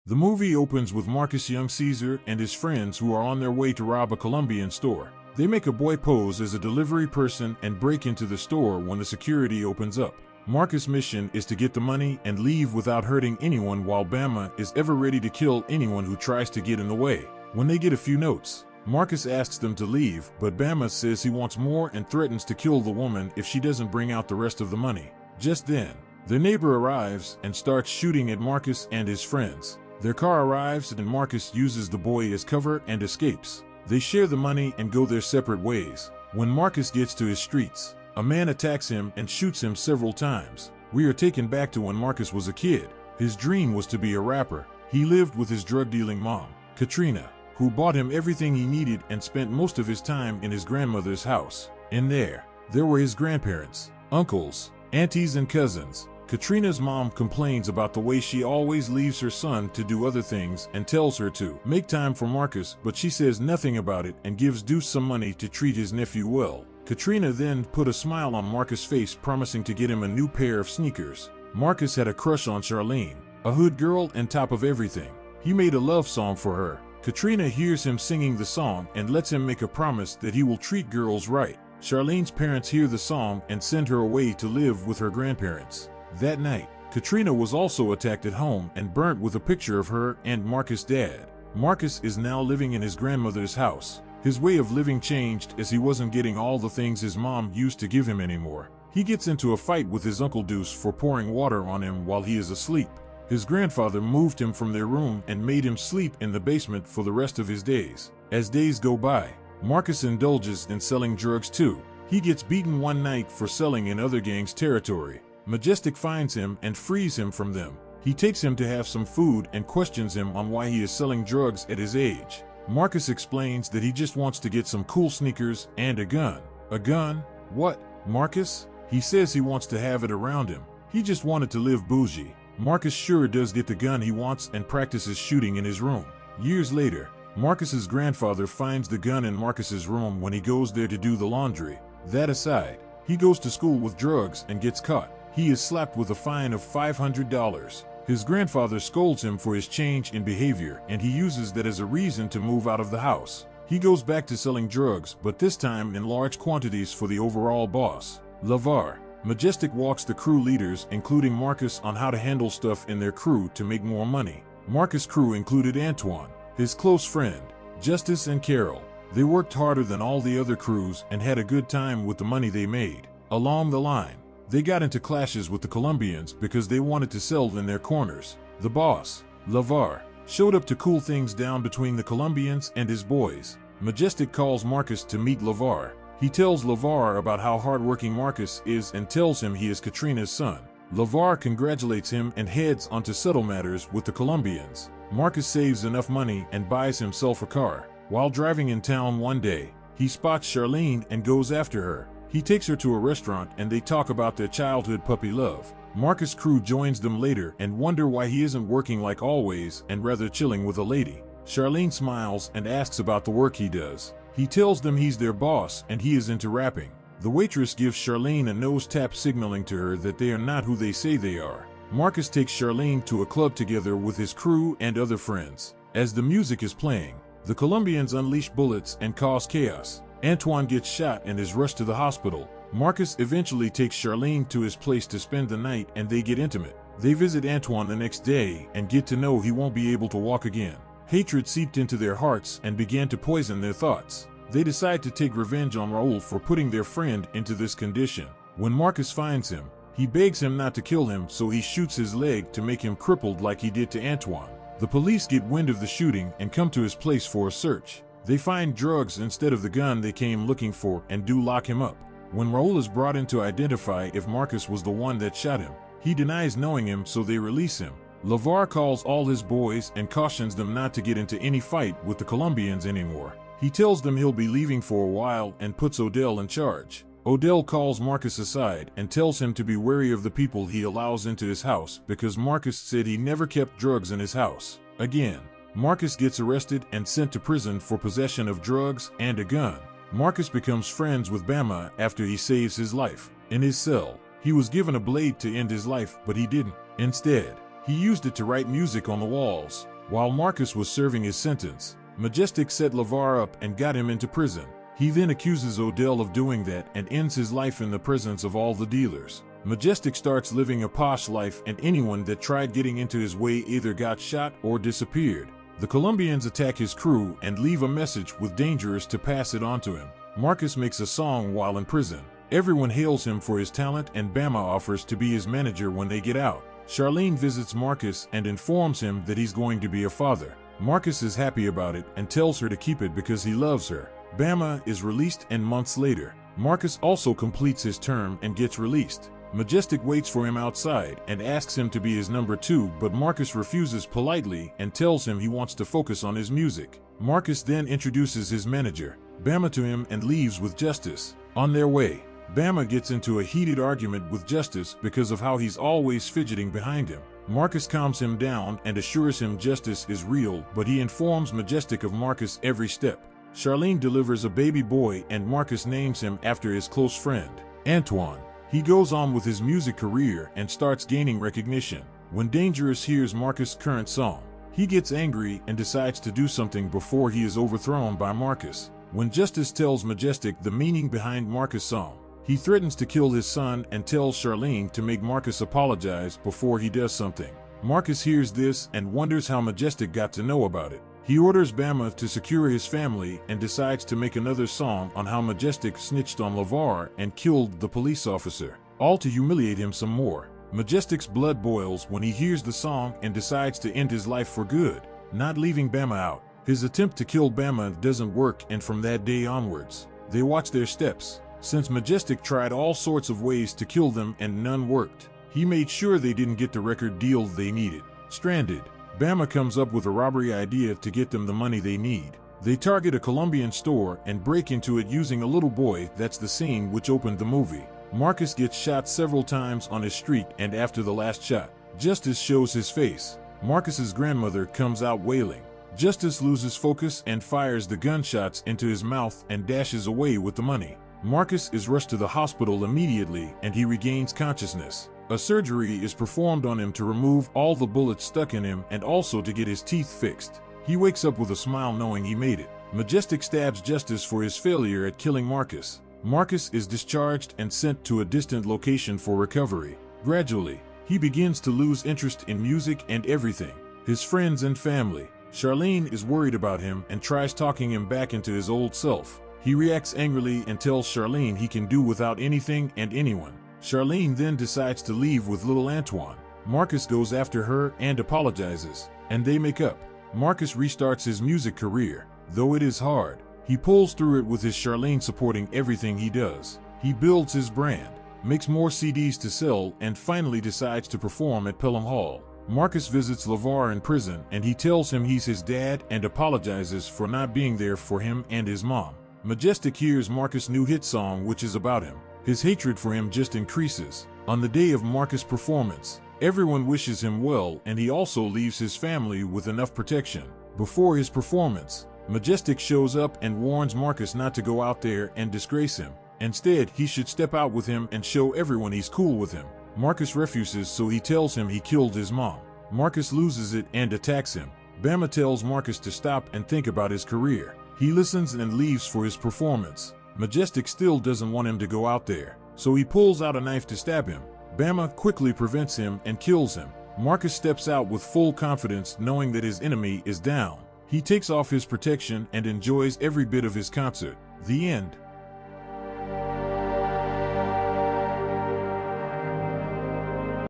The movie opens with Marcus Young Caesar and his friends who are on their way to rob a Colombian store. They make a boy pose as a delivery person and break into the store when the security opens up. Marcus' mission is to get the money and leave without hurting anyone, while Bama is ever ready to kill anyone who tries to get in the way. When they get a few notes, Marcus asks them to leave, but Bama says he wants more and threatens to kill the woman if she doesn't bring out the rest of the money. Just then, their neighbor arrives and starts shooting at Marcus and his friends. Their car arrives and Marcus uses the boy as cover and escapes. They share the money and go their separate ways. When Marcus gets to his streets, a man attacks him and shoots him several times. We are taken back to when Marcus was a kid. His dream was to be a rapper. He lived with his drug-dealing mom, Katrina, who bought him everything he needed and spent most of his time in his grandmother's house. In there were his grandparents, uncles, aunties, and cousins. Katrina's mom complains about the way she always leaves her son to do other things and tells her to make time for Marcus, but she says nothing about it and gives Deuce some money to treat his nephew well. Katrina then put a smile on Marcus' face, promising to get him a new pair of sneakers. Marcus had a crush on Charlene, a hood girl and top of everything. He made a love song for her. Katrina hears him singing the song and lets him make a promise that he will treat girls right. Charlene's parents hear the song and send her away to live with her grandparents. That night, Katrina was also attacked at home and burnt with a picture of her and Marcus' dad. Marcus is now living in his grandmother's house. His way of living changed as he wasn't getting all the things his mom used to give him anymore. He gets into a fight with his Uncle Deuce for pouring water on him while he is asleep. His grandfather moved him from their room and made him sleep in the basement for the rest of his days. As days go by, Marcus indulges in selling drugs too. He gets beaten one night for selling in other gangs' territory. Majestic finds him and frees him from them. He takes him to have some food and questions him on why he is selling drugs at his age. Marcus explains that he just wants to get some cool sneakers and a gun. A gun? What, Marcus? He says he wants to have it around him. He just wanted to live bougie. Marcus sure does get the gun he wants and practices shooting in his room. Years later, Marcus's grandfather finds the gun in Marcus's room when he goes there to do the laundry. That aside, he goes to school with drugs and gets caught. He is slapped with a fine of $500. His grandfather scolds him for his change in behavior, and he uses that as a reason to move out of the house. He goes back to selling drugs, but this time in large quantities for the overall boss, LeVar. Majestic walks the crew leaders, including Marcus, on how to handle stuff in their crew to make more money. Marcus' crew included Antoine, his close friend, Justice, and Carol. They worked harder than all the other crews and had a good time with the money they made. Along the line, they got into clashes with the Colombians because they wanted to sell in their corners. The boss, LeVar, showed up to cool things down between the Colombians and his boys. Majestic calls Marcus to meet LeVar. He tells LeVar about how hardworking Marcus is and tells him he is Katrina's son. LeVar congratulates him and heads on to settle matters with the Colombians. Marcus saves enough money and buys himself a car. While driving in town one day, he spots Charlene and goes after her. He takes her to a restaurant and they talk about their childhood puppy love. Marcus' crew joins them later and wonder why he isn't working like always and rather chilling with a lady. Charlene smiles and asks about the work he does. He tells them he's their boss and he is into rapping. The waitress gives Charlene a nose tap, signaling to her that they are not who they say they are. Marcus takes Charlene to a club together with his crew and other friends. As the music is playing, the Colombians unleash bullets and cause chaos. Antoine gets shot and is rushed to the hospital. Marcus eventually takes Charlene to his place to spend the night and they get intimate. They visit Antoine the next day and get to know he won't be able to walk again. Hatred seeped into their hearts and began to poison their thoughts. They decide to take revenge on Raul for putting their friend into this condition. When Marcus finds him, he begs him not to kill him, so he shoots his leg to make him crippled like he did to Antoine. The police get wind of the shooting and come to his place for a search. They find drugs instead of the gun they came looking for and do lock him up. When Raul is brought in to identify if Marcus was the one that shot him, he denies knowing him, so they release him. LeVar calls all his boys and cautions them not to get into any fight with the Colombians anymore. He tells them he'll be leaving for a while and puts Odell in charge. Odell calls Marcus aside and tells him to be wary of the people he allows into his house because Marcus said he never kept drugs in his house. Again, Marcus gets arrested and sent to prison for possession of drugs and a gun. Marcus becomes friends with Bama after he saves his life. In his cell, he was given a blade to end his life, but he didn't. Instead, he used it to write music on the walls. While Marcus was serving his sentence, Majestic set LeVar up and got him into prison. He then accuses Odell of doing that and ends his life in the presence of all the dealers. Majestic starts living a posh life, and anyone that tried getting into his way either got shot or disappeared. The Colombians attack his crew and leave a message with Dangerous to pass it on to him. Marcus makes a song while in prison. Everyone hails him for his talent, and Bama offers to be his manager when they get out. Charlene visits Marcus and informs him that he's going to be a father. Marcus is happy about it and tells her to keep it because he loves her. Bama is released, and months later, Marcus also completes his term and gets released. Majestic waits for him outside and asks him to be his number 2, but Marcus refuses politely and tells him he wants to focus on his music. Marcus then introduces his manager, Bama, to him and leaves with Justice. On their way, Bama gets into a heated argument with Justice because of how he's always fidgeting behind him. Marcus calms him down and assures him Justice is real, but he informs Majestic of Marcus' every step. Charlene delivers a baby boy, and Marcus names him after his close friend, Antoine. He goes on with his music career and starts gaining recognition. When Dangerous hears Marcus' current song, he gets angry and decides to do something before he is overthrown by Marcus. When Justice tells Majestic the meaning behind Marcus' song, he threatens to kill his son and tells Charlene to make Marcus apologize before he does something. Marcus hears this and wonders how Majestic got to know about it. He orders Bama to secure his family and decides to make another song on how Majestic snitched on LeVar and killed the police officer, all to humiliate him some more. Majestic's blood boils when he hears the song and decides to end his life for good, not leaving Bama out. His attempt to kill Bama doesn't work, and from that day onwards, they watch their steps. Since Majestic tried all sorts of ways to kill them and none worked, he made sure they didn't get the record deal they needed. Stranded, Bama comes up with a robbery idea to get them the money they need. They target a Colombian store and break into it using a little boy. That's the scene which opened the movie. Marcus gets shot several times on his street, and after the last shot, Justice shows his face. Marcus's grandmother comes out wailing. Justice loses focus and fires the gunshots into his mouth and dashes away with the money. Marcus is rushed to the hospital immediately, and he regains consciousness. A surgery is performed on him to remove all the bullets stuck in him and also to get his teeth fixed. He wakes up with a smile knowing he made it. Majestic stabs Justice for his failure at killing Marcus. Marcus is discharged and sent to a distant location for recovery. Gradually, he begins to lose interest in music and everything, his friends and family. Charlene is worried about him and tries talking him back into his old self. He reacts angrily and tells Charlene he can do without anything and anyone. Charlene then decides to leave with little Antoine. Marcus goes after her and apologizes, and they make up. Marcus restarts his music career. Though it is hard, he pulls through it with his Charlene supporting everything he does. He builds his brand, makes more CDs to sell, and finally decides to perform at Pelham Hall. Marcus visits LeVar in prison, and he tells him he's his dad and apologizes for not being there for him and his mom. Majestic hears Marcus' new hit song, which is about him. His hatred for him just increases. On the day of Marcus' performance, everyone wishes him well, and he also leaves his family with enough protection. Before his performance, Majestic shows up and warns Marcus not to go out there and disgrace him. Instead, he should step out with him and show everyone he's cool with him. Marcus refuses, so he tells him he killed his mom. Marcus loses it and attacks him. Bama tells Marcus to stop and think about his career. He listens and leaves for his performance. Majestic still doesn't want him to go out there, so he pulls out a knife to stab him. Bama quickly prevents him and kills him. Marcus steps out with full confidence, knowing that his enemy is down. He takes off his protection and enjoys every bit of his concert. The end.